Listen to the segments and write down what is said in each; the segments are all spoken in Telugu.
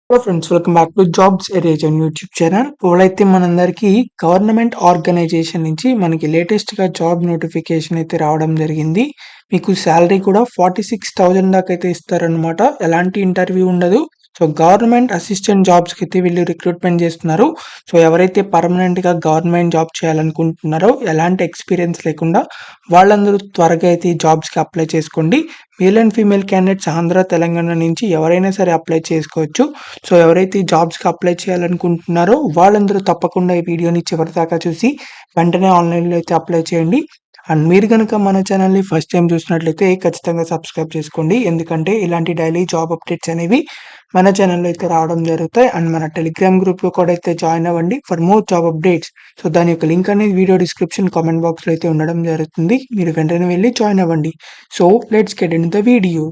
Hello friends, welcome back to jobs erase and YouTube channel. ఇప్పుడైతే మనందరికీ గవర్నమెంట్ ఆర్గనైజేషన్ నుంచి మనకి లేటెస్ట్గా జాబ్ నోటిఫికేషన్ అయితే రావడం జరిగింది. మీకు శాలరీ కూడా 46,000 దాకా అయితే ఇస్తారనమాట. ఎలాంటి ఇంటర్వ్యూ ఉండదు. సో గవర్నమెంట్ అసిస్టెంట్ జాబ్స్కి అయితే వీళ్ళు రిక్రూట్మెంట్ చేస్తున్నారు. సో ఎవరైతే పర్మనెంట్గా గవర్నమెంట్ జాబ్ చేయాలనుకుంటున్నారో, ఎలాంటి ఎక్స్పీరియన్స్ లేకుండా వాళ్ళందరూ త్వరగా అయితే ఈ జాబ్స్కి అప్లై చేసుకోండి. Male and female candidates Andhra Telangana నుంచి ఎవరైనా సరే అప్లై చేసుకోవచ్చు. సో ఎవరైతే ఈ జాబ్స్కి అప్లై చేయాలనుకుంటున్నారో వాళ్ళందరూ తప్పకుండా ఈ వీడియోని చివరిదాకా చూసి వెంటనే ఆన్లైన్లో అయితే అప్లై చేయండి. అండ్ మీరు కనుక మన ఛానల్ని ఫస్ట్ టైం చూసినట్లయితే ఖచ్చితంగా సబ్స్క్రైబ్ చేసుకోండి. ఎందుకంటే ఇలాంటి డైలీ జాబ్ అప్డేట్స్ అనేవి మన ఛానల్లో అయితే రావడం జరుగుతాయి. అండ్ మన టెలిగ్రామ్ గ్రూప్లో కూడా అయితే జాయిన్ అవ్వండి for more job updates. So దాని యొక్క లింక్ అనేది వీడియో డిస్క్రిప్షన్ కామెంట్ బాక్స్లో అయితే ఉండడం జరుగుతుంది. మీరు వెంటనే వెళ్ళి జాయిన్ అవ్వండి. So let's get in the video.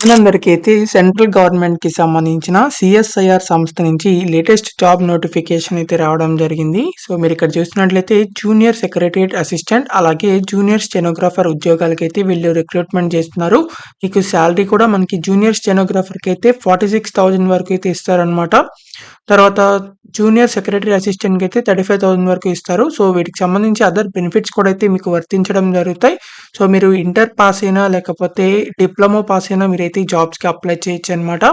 మనందరికీ అయితే సెంట్రల్ గవర్నమెంట్ కి సంబంధించిన సిఎస్ఐఆర్ సంస్థ నుంచి లేటెస్ట్ జాబ్ నోటిఫికేషన్ అయితే రావడం జరిగింది. సో మీరు ఇక్కడ చూసినట్లయితే జూనియర్ సెక్రటరియట్ అసిస్టెంట్ అలాగే జూనియర్ స్టెనోగ్రాఫర్ ఉద్యోగాలకి అయితే వీళ్ళు రిక్రూట్మెంట్ చేస్తున్నారు. మీకు శాలరీ కూడా మనకి జూనియర్ స్టెనోగ్రాఫర్కి అయితే 46,000 వరకు అయితే ఇస్తారనమాట. తర్వాత జూనియర్ సెక్రటరీ అసిస్టెంట్కి అయితే 35,000 వరకు ఇస్తారు. సో వీటికి సంబంధించి అదర్ బెనిఫిట్స్ కూడా అయితే మీకు వర్తించడం జరుగుతాయి. సో మీరు ఇంటర్ పాస్ అయినా లేకపోతే డిప్లొమా పాస్ అయినా మీరైతే ఈ జాబ్స్కి అప్లై చేయొచ్చు అనమాట.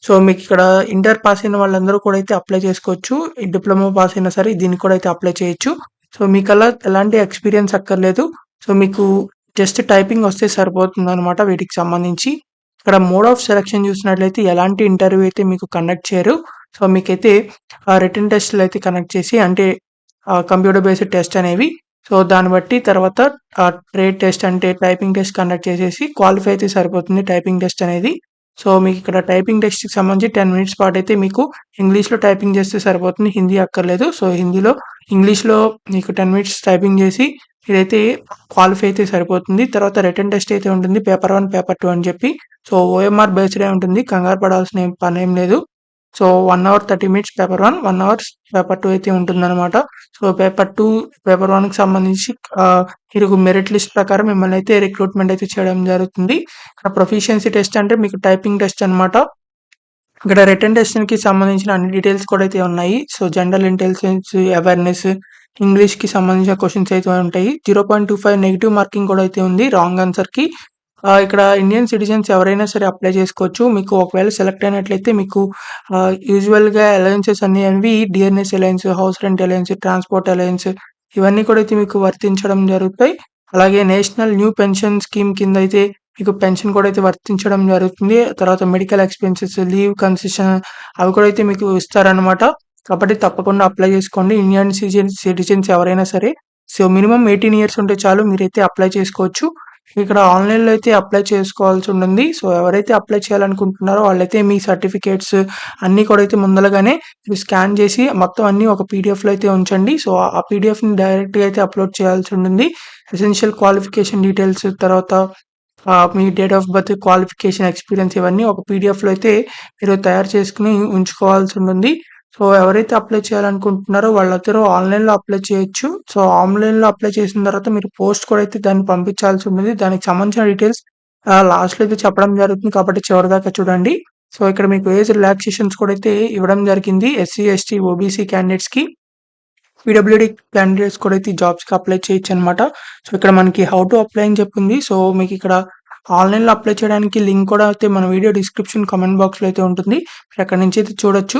సో మీకు ఇక్కడ ఇంటర్ పాస్ అయిన వాళ్ళందరూ కూడా అయితే అప్లై చేసుకోవచ్చు. ఈ డిప్లొమా పాస్ అయినా సరే దీనికి కూడా అయితే అప్లై చేయొచ్చు. సో మీకు అలా ఎలాంటి ఎక్స్పీరియన్స్ అక్కర్లేదు. సో మీకు జస్ట్ టైపింగ్ వస్తే సరిపోతుంది అనమాట. వీటికి సంబంధించి ఇక్కడ మోడ్ ఆఫ్ సెలక్షన్ చూసినట్లయితే ఎలాంటి ఇంటర్వ్యూ అయితే మీకు కండక్ట్ చేయరు. సో మీకైతే రిటన్ టెస్ట్లు అయితే కనెక్ట్ చేసి అంటే కంప్యూటర్ బేస్డ్ టెస్ట్ అనేవి. సో దాన్ని బట్టి తర్వాత ట్రేడ్ టెస్ట్ అంటే టైపింగ్ టెస్ట్ కండక్ట్ చేసేసి క్వాలిఫై అయితే సరిపోతుంది టైపింగ్ టెస్ట్ అనేది. సో మీకు ఇక్కడ టైపింగ్ టెస్ట్కి సంబంధించి 10 మినిట్స్ పాటు అయితే మీకు ఇంగ్లీష్లో టైపింగ్ చేస్తే సరిపోతుంది, హిందీ అక్కర్లేదు. సో ఇంగ్లీష్లో మీకు 10 మినిట్స్ టైపింగ్ చేసి ఇదైతే క్వాలిఫై అయితే సరిపోతుంది. తర్వాత రిటన్ టెస్ట్ అయితే ఉంటుంది, పేపర్ 1 పేపర్ 2 అని చెప్పి. సో ఓఎంఆర్ బేస్డే ఉంటుంది, కంగారు పడాల్సిన పని ఏం లేదు. So 1 hour 30 minutes paper 1, 1 hour paper 2 అయితే ఉంటుందన్నమాట. సో పేపర్ 1కి సంబంధించి మీరు మెరిట్ లిస్ట్ ప్రకారం మిమ్మల్ని అయితే రిక్రూట్మెంట్ అయితే చేయడం జరుగుతుంది. ఇక్కడ ప్రొఫిషియన్సీ టెస్ట్ అంటే మీకు టైపింగ్ టెస్ట్ అనమాట. ఇక్కడ రిటన్ టెస్ట్కి సంబంధించిన అన్ని డీటెయిల్స్ కూడా అయితే ఉన్నాయి. సో జనరల్ ఇంటెలిజెన్స్, అవేర్నెస్, ఇంగ్లీష్కి సంబంధించిన క్వశ్చన్స్ అయితే ఉంటాయి. 0.25 నెగిటివ్ మార్కింగ్ కూడా అయితే ఉంది రాంగ్ ఆన్సర్కి. ఇక్కడ ఇండియన్ సిటిజన్స్ ఎవరైనా సరే అప్లై చేసుకోవచ్చు. మీకు ఒకవేళ సెలెక్ట్ అయినట్లయితే మీకు యూజువల్గా అలయన్సెస్ అనేవి DNS alliance, house rent alliance, transport alliance ఇవన్నీ కూడా అయితే మీకు వర్తించడం జరుగుతాయి. అలాగే నేషనల్ న్యూ పెన్షన్ స్కీమ్ కింద అయితే మీకు పెన్షన్ కూడా అయితే వర్తించడం జరుగుతుంది. తర్వాత మెడికల్ ఎక్స్పెన్సెస్, లీవ్ కన్సెషన్ అవి కూడా అయితే మీకు ఇస్తారనమాట. కాబట్టి తప్పకుండా అప్లై చేసుకోండి. ఇండియన్ సిటిజన్స్ ఎవరైనా సరే. సో మినిమం 18 ఇయర్స్ ఉంటే చాలు, మీరైతే అప్లై చేసుకోవచ్చు. ఇక్కడ ఆన్లైన్లో అయితే అప్లై చేసుకోవాల్సి ఉంటుంది. సో ఎవరైతే అప్లై చేయాలనుకుంటున్నారో వాళ్ళైతే మీ సర్టిఫికేట్స్ అన్నీ కూడా అయితే ముందలగానే మీరు స్కాన్ చేసి మొత్తం అన్నీ ఒక పీడిఎఫ్లో అయితే ఉంచండి. సో ఆ పీడిఎఫ్ని డైరెక్ట్గా అయితే అప్లోడ్ చేయాల్సి ఉంటుంది. ఎసెన్షియల్ క్వాలిఫికేషన్ డీటెయిల్స్, తర్వాత మీ date of birth, qualification, experience ఇవన్నీ ఒక పీడిఎఫ్లో అయితే మీరు తయారు చేసుకుని ఉంచుకోవాల్సి ఉంటుంది. సో ఎవరైతే అప్లై చేయాలనుకుంటున్నారో వాళ్ళందరూ ఆన్లైన్లో అప్లై చేయొచ్చు. సో ఆన్లైన్లో అప్లై చేసిన తర్వాత మీరు పోస్ట్ కూడా అయితే దాన్ని పంపించాల్సి ఉంటుంది. దానికి సంబంధించిన డీటెయిల్స్ లాస్ట్లో అయితే చెప్పడం జరుగుతుంది, కాబట్టి చివరిదాకా చూడండి. సో ఇక్కడ మీకు ఏజ్ రిలాక్సేషన్స్ కూడా అయితే ఇవ్వడం జరిగింది. ఎస్సీ, ఎస్టీ, ఓబీసీ క్యాండిడేట్స్కి, పీడబ్ల్యూడీ క్యాండిడేట్స్ కూడా అయితే ఈ జాబ్స్కి అప్లై చేయొచ్చు అనమాట. సో ఇక్కడ మనకి హౌ టు అప్లై అని చెప్పింది. సో మీకు ఇక్కడ ఆన్లైన్లో అప్లై చేయడానికి లింక్ కూడా అయితే మన వీడియో డిస్క్రిప్షన్ కామెంట్ బాక్స్లో అయితే ఉంటుంది. మీరు అక్కడ నుంచి అయితే చూడొచ్చు.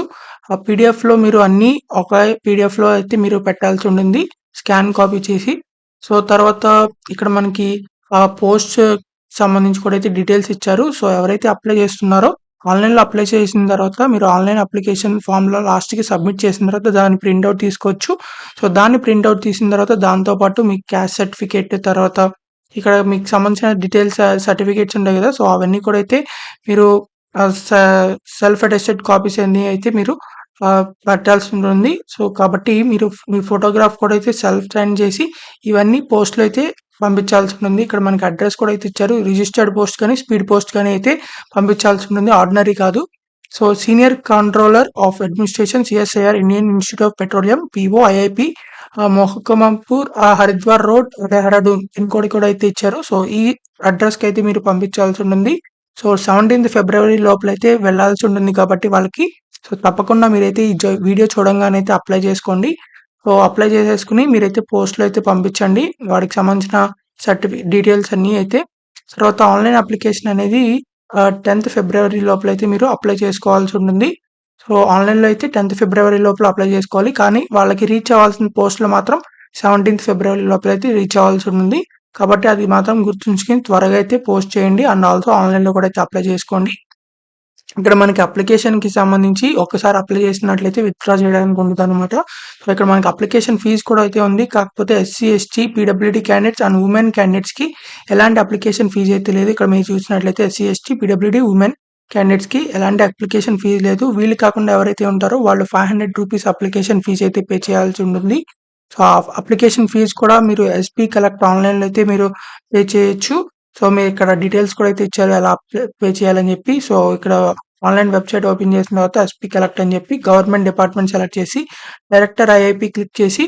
ఆ పీడిఎఫ్లో మీరు అన్నీ ఒక పీడిఎఫ్లో అయితే మీరు పెట్టాల్సి ఉంటుంది, స్కాన్ కాపీ చేసి. సో తర్వాత ఇక్కడ మనకి ఆ పోస్ట్ సంబంధించి కూడా అయితే డీటెయిల్స్ ఇచ్చారు. సో ఎవరైతే అప్లై చేస్తున్నారో ఆన్లైన్లో అప్లై చేసిన తర్వాత మీరు ఆన్లైన్ అప్లికేషన్ ఫామ్లో లాస్ట్కి సబ్మిట్ చేసిన తర్వాత దాన్ని ప్రింట్అవుట్ తీసుకోవచ్చు. సో దాన్ని ప్రింట్అవుట్ తీసిన తర్వాత దాంతోపాటు మీ క్యాస్ట్ సర్టిఫికేట్, తర్వాత ఇక్కడ మీకు సంబంధించిన డీటెయిల్స్ సర్టిఫికేట్స్ ఉంటాయి కదా, సో అవన్నీ కూడా అయితే మీరు సెల్ఫ్ అటెస్టెడ్ కాపీస్ అన్నీ అయితే మీరు పెట్టాల్సి ఉంటుంది. సో కాబట్టి మీరు మీ ఫోటోగ్రాఫ్ కూడా అయితే సెల్ఫ్ సైన్ చేసి ఇవన్నీ పోస్ట్లో అయితే పంపించాల్సి ఉంటుంది. ఇక్కడ మనకి అడ్రస్ కూడా అయితే ఇచ్చారు. రిజిస్టర్డ్ పోస్ట్ కానీ స్పీడ్ పోస్ట్ కానీ అయితే పంపించాల్సి ఉంటుంది, ఆర్డినరీ కాదు. So senior controller of administration, CSIR, Indian Institute of Petroleum, PO, IIP, Mohammadpur, Haridwar road, Dehradun pin code కూడా అయితే ఇచ్చారు. సో ఈ అడ్రస్కి అయితే మీరు పంపించాల్సి ఉంటుంది. సో 17th ఫిబ్రవరి లోపల అయితే వెళ్లాల్సి ఉంటుంది కాబట్టి వాళ్ళకి సో, తప్పకుండా మీరైతే ఈ వీడియో చూడంగానే అయితే అప్లై చేసుకోండి. సో, అప్లై చేసేసుకొని మీరైతే పోస్ట్‌లో అయితే పంపించండి. వాటికి సంబంధించిన డీటెయిల్స్ అన్నీ అయితే. తర్వాత ఆన్‌లైన్ అప్లికేషన్ అనేది 10థ్ ఫిబ్రవరి లోపలైతే మీరు అప్లై చేసుకోవాల్సి ఉంటుంది. సో, ఆన్‌లైన్‌లో అయితే 10థ్ ఫిబ్రవరి లోపల అప్లై చేసుకోవాలి. కానీ వాళ్ళకి రీచ్ అవ్వాల్సిన పోస్ట్‌లు మాత్రం 17థ్ ఫిబ్రవరి లోపలైతే రీచ్ అవ్వాల్సి ఉంటుంది. కాబట్టి అది మాత్రం గుర్తుంచుకొని త్వరగా అయితే పోస్ట్ చేయండి. అండ్ ఆల్సో ఆన్‌లైన్‌లో కూడా అయితే అప్లై చేసుకోండి. ఇక్కడ మనకి అప్లికేషన్‌కి సంబంధించి ఒక్కసారి అప్లై చేసినట్లయితే విత్‌డ్రా చేయడానికి ఉంటదనమాట. సో, ఇక్కడ మనకి అప్లికేషన్ ఫీజ్ కూడా అయితే ఉంది. కాకపోతే SC, ST, PWD candidates and women క్యాండిడేట్స్‌కి ఎలాంటి అప్లికేషన్ ఫీజ్ అయితే లేదు. ఇక్కడ మీరు చూసినట్లయితే ఎస్సీ, ఎస్టీ, పీడబ్ల్యూడీ, ఉమెన్ క్యాండిడేట్స్‌కి ఎలాంటి అప్లికేషన్ ఫీజ్ లేదు. వీళ్ళు కాకుండా ఎవరైతే ఉంటారో వాళ్ళు ₹500 అప్లికేషన్ ఫీజ్ అయితే పే చేయాల్సి ఉంటుంది. సో, ఆ అప్లికేషన్ ఫీజ్ కూడా మీరు ఎస్‌పీ కలెక్ట్ ఆన్‌లైన్‌లో అయితే మీరు పే చేయొచ్చు. సో, మీరిక్కడ డీటెయిల్స్ కూడా అయితే ఇచ్చారు ఎలా పే చేయాలని చెప్పి. సో, ఇక్కడ ఆన్‌లైన్ వెబ్‌సైట్ ఓపెన్ చేసిన తర్వాత ఎస్‌పీ కలెక్ట్ అని చెప్పి గవర్నమెంట్ డిపార్ట్‌మెంట్ సెలెక్ట్ చేసి డైరెక్టర్ ఐఐపీ క్లిక్ చేసి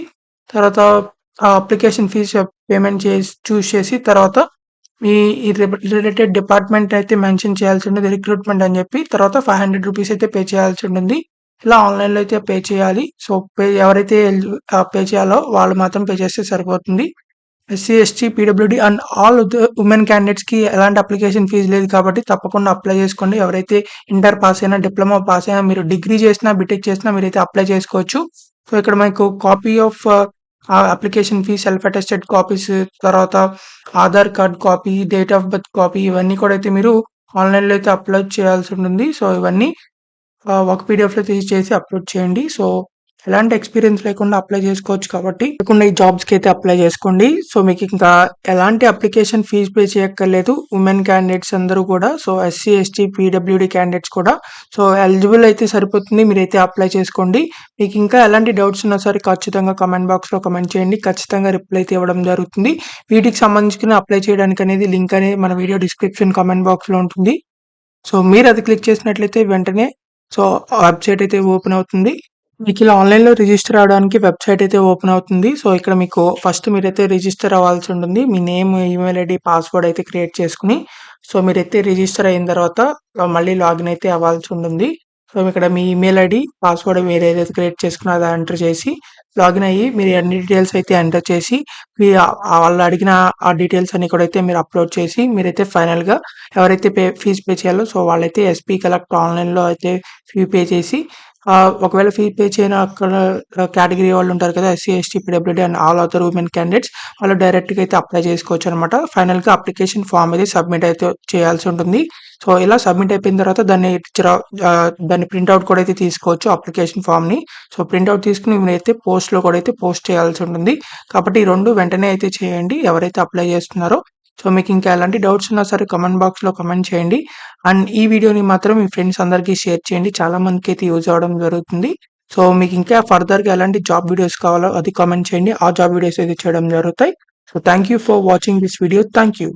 తర్వాత ఆ అప్లికేషన్ ఫీజ్ పేమెంట్ చూజ్ చేసి తర్వాత మీ ఈ రిలేటెడ్ డిపార్ట్‌మెంట్ అయితే మెన్షన్ చేయాల్సి ఉంటుంది. రిక్రూట్‌మెంట్ అని చెప్పి తర్వాత ₹500 అయితే పే చేయాల్సి ఉంటుంది. ఇలా ఆన్‌లైన్‌లో అయితే పే చేయాలి. సో, ఎవరైతే పే చేయాలో వాళ్ళు మాత్రం పే చేస్తే సరిపోతుంది. SC, ST, PWD and all women క్యాండిడేట్స్‌కి ఎలాంటి అప్లికేషన్ ఫీజ్ లేదు కాబట్టి తప్పకుండా అప్లై చేసుకోండి. ఎవరైతే ఇంటర్ పాస్ అయినా, డిప్లొమా పాస్ అయినా, మీరు డిగ్రీ చేసినా, బీటెక్ చేసినా మీరైతే అప్లై చేసుకోవచ్చు. సో, ఇక్కడ మనకు copy of application fee, self attested copies, తర్వాత Aadhaar card copy, date of birth copy ఇవన్నీ కూడా అయితే మీరు ఆన్‌లైన్‌లో అయితే అప్లోడ్ చేయాల్సి ఉంటుంది. సో, ఇవన్నీ ఒక పీడిఎఫ్‌లో చేసి అప్లోడ్ చేయండి. సో, ఎలాంటి ఎక్స్‌పీరియన్స్ లేకుండా అప్లై చేసుకోవచ్చు కాబట్టి తప్పకుండా ఈ జాబ్స్‌కైతే అప్లై చేసుకోండి. సో, మీకింకా ఎలాంటి అప్లికేషన్ ఫీజ్ పే చేయక్కర్లేదు. ఉమెన్ క్యాండిడేట్స్ అందరూ కూడా. So, SC, ST, PWD candidates కూడా. సో, ఎలిజిబుల్ అయితే సరిపోతుంది. మీరైతే అప్లై చేసుకోండి. మీకింకా ఎలాంటి డౌట్స్ ఉన్నా సరే ఖచ్చితంగా కామెంట్ బాక్స్‌లో కామెంట్ చేయండి. ఖచ్చితంగా రిప్లై అయితే ఇవ్వడం జరుగుతుంది. వీటికి సంబంధించిన అప్లై చేయడానికనేది లింక్ అనేది మన వీడియో డిస్క్రిప్షన్ కామెంట్ బాక్స్‌లో ఉంటుంది. సో, మీరది క్లిక్ చేసినట్లయితే వెంటనే సో, ఆ వెబ్‌సైట్ అయితే ఓపెన్ అవుతుంది. మీకిలా ఆన్‌లైన్‌లో రిజిస్టర్ అవ్వడానికి వెబ్‌సైట్ అయితే ఓపెన్ అవుతుంది. సో, ఇక్కడ మీకు ఫస్ట్ మీరైతే రిజిస్టర్ అవ్వాల్సి ఉంటుంది. మీ నేమ్, ఈమెయిల్ ఐడీ, పాస్‌వర్డ్ అయితే క్రియేట్ చేసుకొని, సో, మీరైతే రిజిస్టర్ అయిన తర్వాత మళ్ళీ లాగిన్ అయితే అవ్వాల్సి ఉంటుంది. సో, ఇక్కడ మీ ఈమెయిల్ ఐడీ, పాస్‌వర్డ్ మీరు ఏదైతే క్రియేట్ చేసుకున్నారో అది ఎంటర్ చేసి, లాగిన్ అయ్యి మీరు అన్ని డీటెయిల్స్ అయితే ఎంటర్ చేసి, మీ వాళ్ళు అడిగిన ఆ డీటెయిల్స్ అన్ని కూడా అయితే మీరు అప్‌లోడ్ చేసి, మీరైతే ఫైనల్‌గా ఎవరైతే ఫీజ్ పే చేయాలో సో, వాళ్ళైతే ఎస్‌పీ కలెక్ట్ ఆన్‌లైన్‌లో అయితే ఫీ పే చేసి ఒకవేళ ఫీ పే చేయని అక్కడ కేటగిరీ వాళ్ళు ఉంటారు కదా! SC, ST, PWD and all other women candidates వాళ్ళు డైరెక్ట్‌గా అయితే అప్లై చేసుకోవచ్చనమాట. ఫైనల్‌గా అప్లికేషన్ ఫార్మ్ అయితే సబ్మిట్ అయితే చేయాల్సి ఉంటుంది. సో, ఇలా సబ్మిట్ అయిపోయిన తర్వాత దాన్ని ప్రింట్ ఔట్ కూడా అయితే తీసుకోవచ్చు అప్లికేషన్ ఫార్మ్‌ని. సో, ప్రింట్ ఔట్ తీసుకొని మీరైతే పోస్ట్‌లో కూడా అయితే పోస్ట్ చేయాల్సి ఉంటుంది. కాబట్టి ఈ 2 వెంటనే అయితే చేయండి ఎవరైతే అప్లై చేస్తున్నారో. సో, మీకింకా ఎలాంటి డౌట్స్ ఉన్నా సరే కామెంట్ బాక్స్‌లో కామెంట్ చేయండి. అండ్ ఈ వీడియోని మాత్రం మీ ఫ్రెండ్స్ అందరికీ షేర్ చేయండి. చాలా మందికైతే యూజ్ అవ్వడం జరుగుతుంది. సో, మీకింకా ఫర్దర్‌గా ఎలాంటి జాబ్ వీడియోస్ కావాలో అది కామెంట్ చేయండి. ఆ జాబ్ వీడియోస్ అయితే చేయడం జరుగుతాయి. So, thank you for watching this video. Thank you.